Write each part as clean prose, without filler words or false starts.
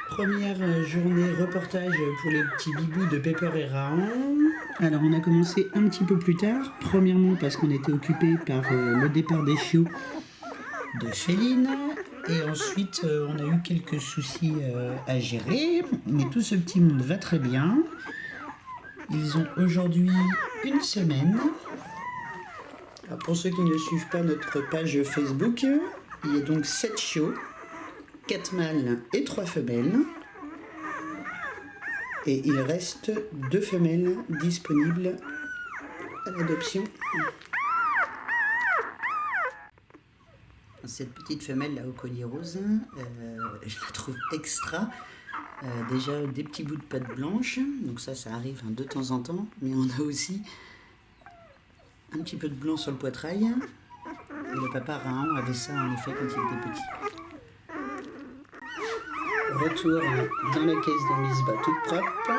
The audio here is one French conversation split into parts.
Première journée reportage pour les petits bibous de Pepper et Raon. Alors on a commencé un petit peu plus tard, premièrement parce qu'on était occupé par le départ des chiots de Féline, et ensuite on a eu quelques soucis à gérer, mais tout ce petit monde va très bien. Ils ont aujourd'hui une semaine. Alors pour ceux qui ne suivent pas notre page Facebook, il y a donc 7 chiots, 4 mâles et 3 femelles. Et il reste 2 femelles disponibles à l'adoption. Cette petite femelle là au collier rose, je la trouve extra. Déjà des petits bouts de pattes blanches, donc ça arrive de temps en temps, mais on a aussi un petit peu de blanc sur le poitrail. Et le papa Raon avait ça en effet quand il était petit. Retour dans la caisse de Misba toute propre.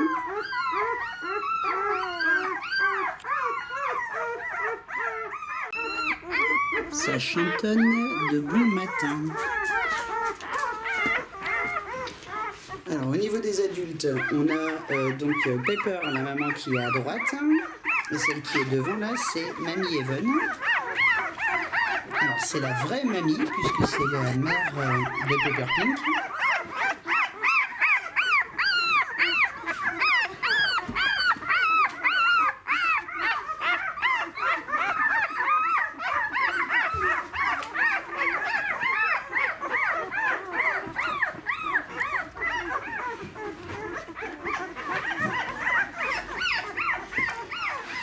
Ça chantonne de bon matin. Alors au niveau des adultes, on a donc Pepper, la maman qui est à droite, et celle qui est devant là, c'est Mamie Even. Alors c'est la vraie mamie, puisque c'est la mère de Pepper Pink.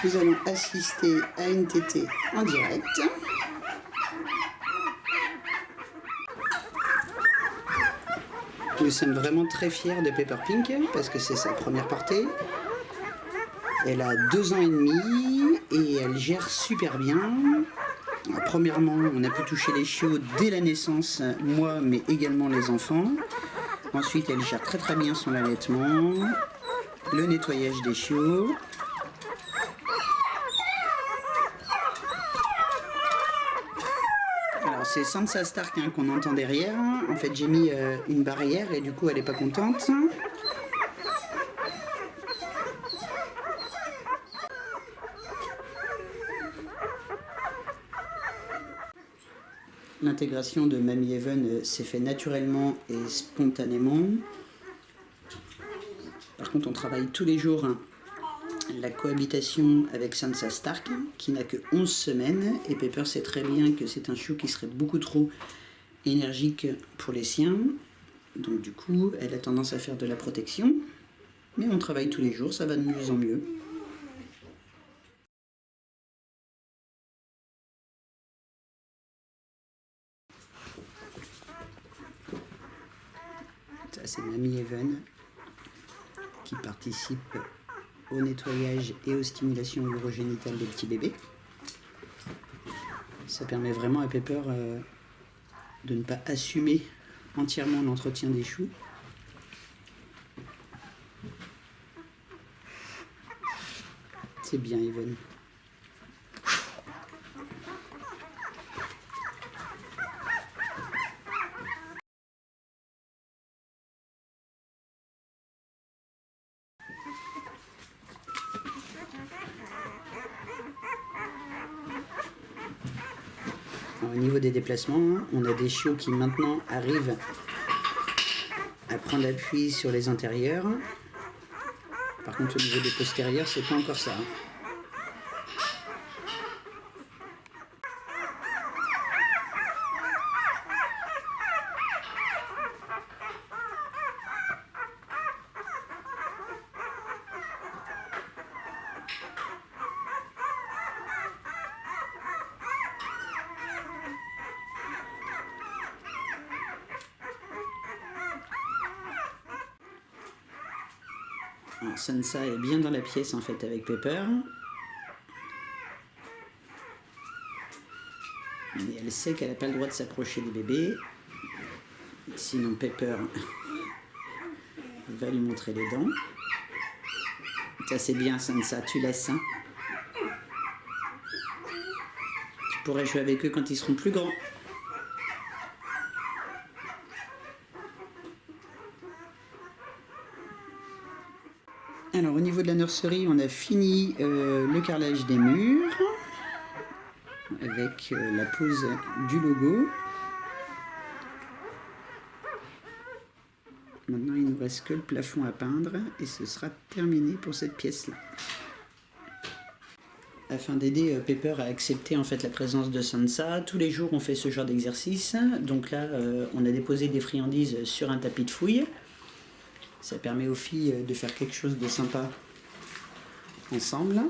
Nous allons assister à une tétée en direct. Nous sommes vraiment très fiers de Pepper Pink parce que c'est sa première portée. Elle a 2 ans et demi et elle gère super bien. Alors, premièrement, on a pu toucher les chiots dès la naissance, moi mais également les enfants. Ensuite, elle gère très bien son allaitement, le nettoyage des chiots. C'est Sansa Stark qu'on entend derrière. En fait, j'ai mis une barrière et du coup, elle n'est pas contente. L'intégration de Mamie Even s'est fait naturellement et spontanément. Par contre, on travaille tous les jours la cohabitation avec Sansa Stark, qui n'a que 11 semaines, et Pepper sait très bien que c'est un chiot qui serait beaucoup trop énergique pour les siens, donc du coup elle a tendance à faire de la protection, mais on travaille tous les jours, ça va de mieux en mieux. Ça c'est Mamie Even qui participe au nettoyage et aux stimulations urogénitales des petits bébés. Ça permet vraiment à Pepper de ne pas assumer entièrement l'entretien des choux. C'est bien, Even. Au niveau des déplacements, on a des chiots qui maintenant arrivent à prendre appui sur les antérieurs. Par contre, au niveau des postérieurs, c'est pas encore ça. Alors, Sansa est bien dans la pièce en fait avec Pepper. Mais elle sait qu'elle n'a pas le droit de s'approcher des bébés. Sinon Pepper va lui montrer les dents. Ça c'est bien Sansa, tu laisses. Hein. Tu pourrais jouer avec eux quand ils seront plus grands. Alors au niveau de la nurserie, on a fini le carrelage des murs avec la pose du logo. Maintenant il ne nous reste que le plafond à peindre et ce sera terminé pour cette pièce-là. Afin d'aider Pepper à accepter en fait la présence de Sansa, tous les jours on fait ce genre d'exercice. Donc là on a déposé des friandises sur un tapis de fouille. Ça permet aux filles de faire quelque chose de sympa ensemble.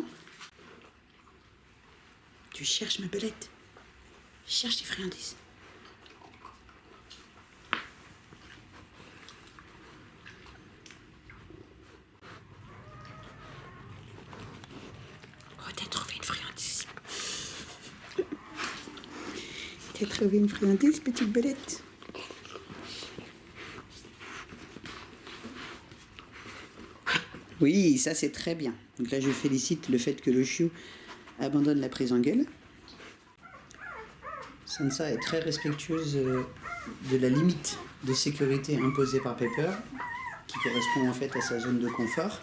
Tu cherches ma belette? Je cherche des friandises. Oh, t'as trouvé une friandise. T'as trouvé une friandise, petite belette? Oui, ça c'est très bien. Donc là je félicite le fait que le chiot abandonne la prise en gueule. Sansa est très respectueuse de la limite de sécurité imposée par Pepper, qui correspond en fait à sa zone de confort.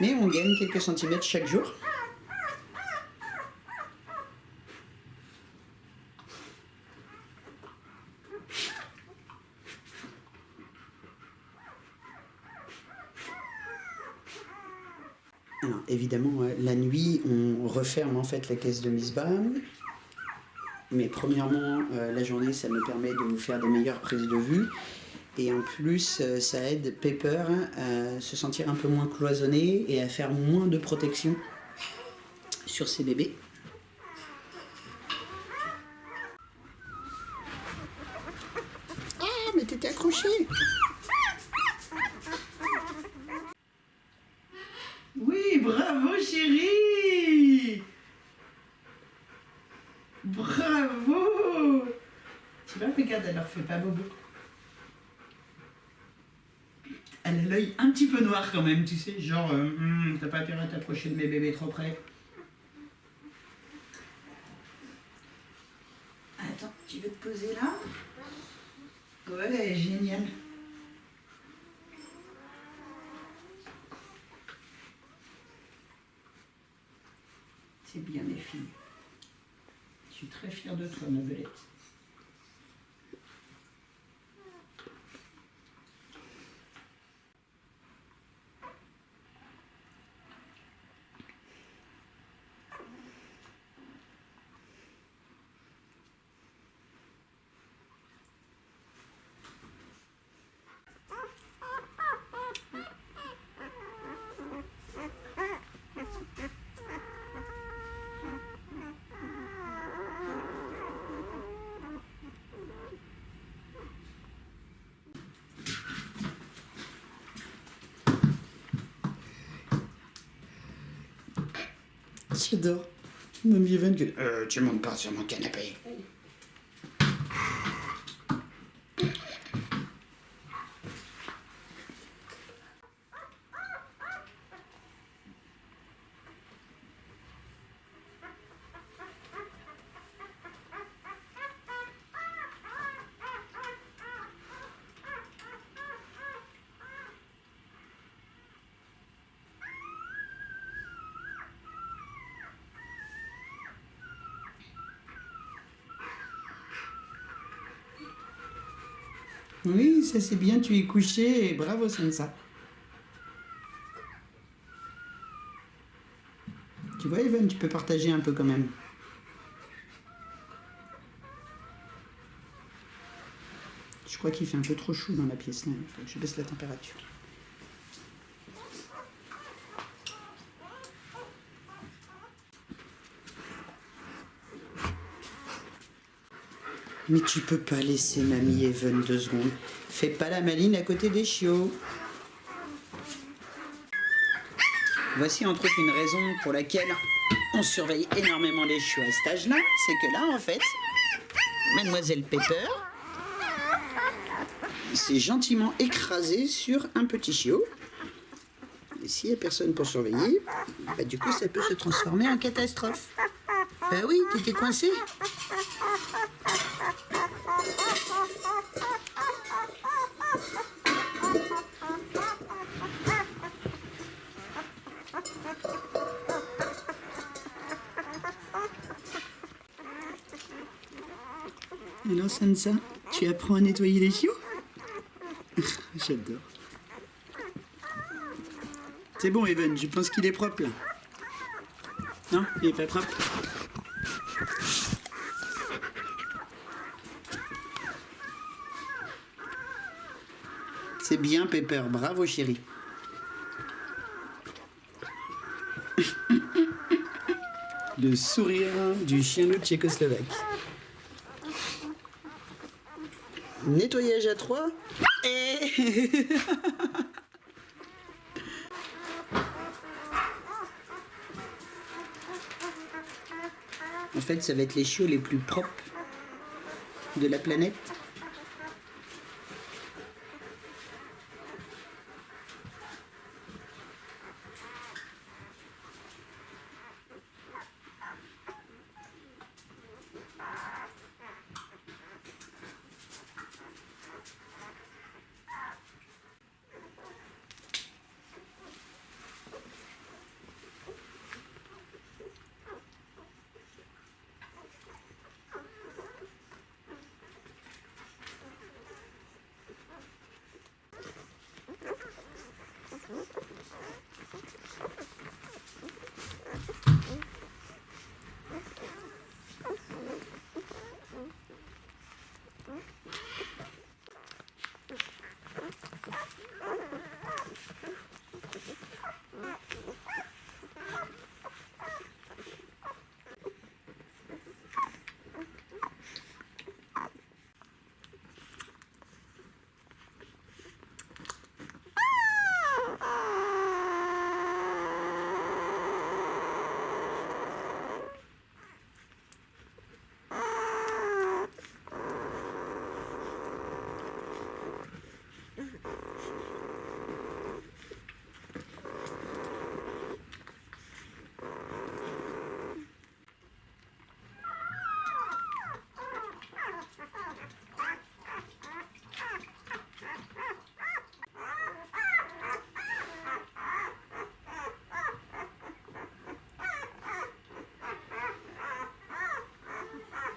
Mais on gagne quelques centimètres chaque jour. Alors, évidemment, la nuit, on referme en fait la caisse de Miss Bam. Mais premièrement, la journée, ça me permet de vous faire des meilleures prises de vue. Et en plus, ça aide Pepper à se sentir un peu moins cloisonné et à faire moins de protection sur ses bébés. Ah, mais t'étais accroché! Oui, bravo chérie! Bravo! Tu vois, regarde, elle leur fait pas bobo. Elle a l'œil un petit peu noir quand même, tu sais, genre, t'as pas intérêt à t'approcher de mes bébés trop près. Attends, tu veux te poser là? Ouais, génial. C'est bien les filles. Je suis très fière de toi, ma belette. J'adore. Mamie Evan que... tu montes pas sur mon canapé. Oui, ça c'est bien, tu es couché et bravo Sansa. Tu vois Evan, tu peux partager un peu quand même. Je crois qu'il fait un peu trop chaud dans la pièce là, il faut que je baisse la température. Mais tu peux pas laisser mamie Evan 2 secondes. Fais pas la maline à côté des chiots. Voici entre autres une raison pour laquelle on surveille énormément les chiots à cet âge-là. C'est que là, en fait, Mademoiselle Pepper s'est gentiment écrasée sur un petit chiot. Et s'il n'y a personne pour surveiller, bah, du coup, ça peut se transformer en catastrophe. Bah oui, t'étais coincé. Alors Sansa, tu apprends à nettoyer les chiots? J'adore. C'est bon Evan, je pense qu'il est propre là. Non, il est pas propre. C'est bien Pepper, bravo chérie. Le sourire du chien loup tchécoslovaque. Nettoyage à 3. Et... En fait, ça va être les chiots les plus propres de la planète.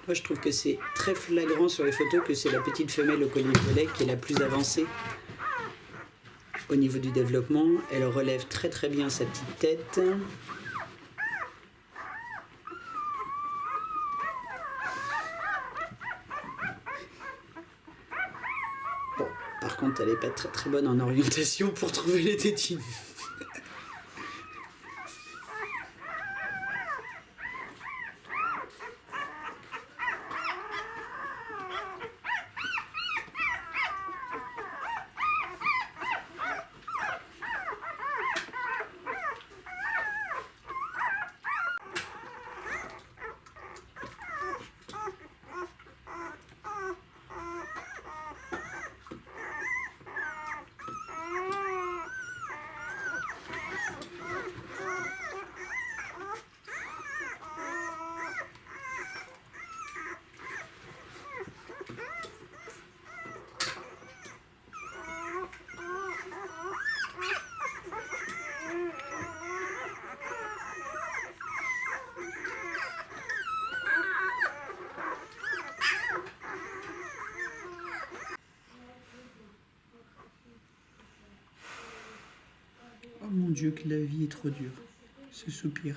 Moi, je trouve que c'est très flagrant sur les photos que c'est la petite femelle au collier violet qui est la plus avancée au niveau du développement. Elle relève très très bien sa petite tête. Bon, par contre, elle n'est pas très très bonne en orientation pour trouver les tétines. Oh mon Dieu, que la vie est trop dure. Ce soupir.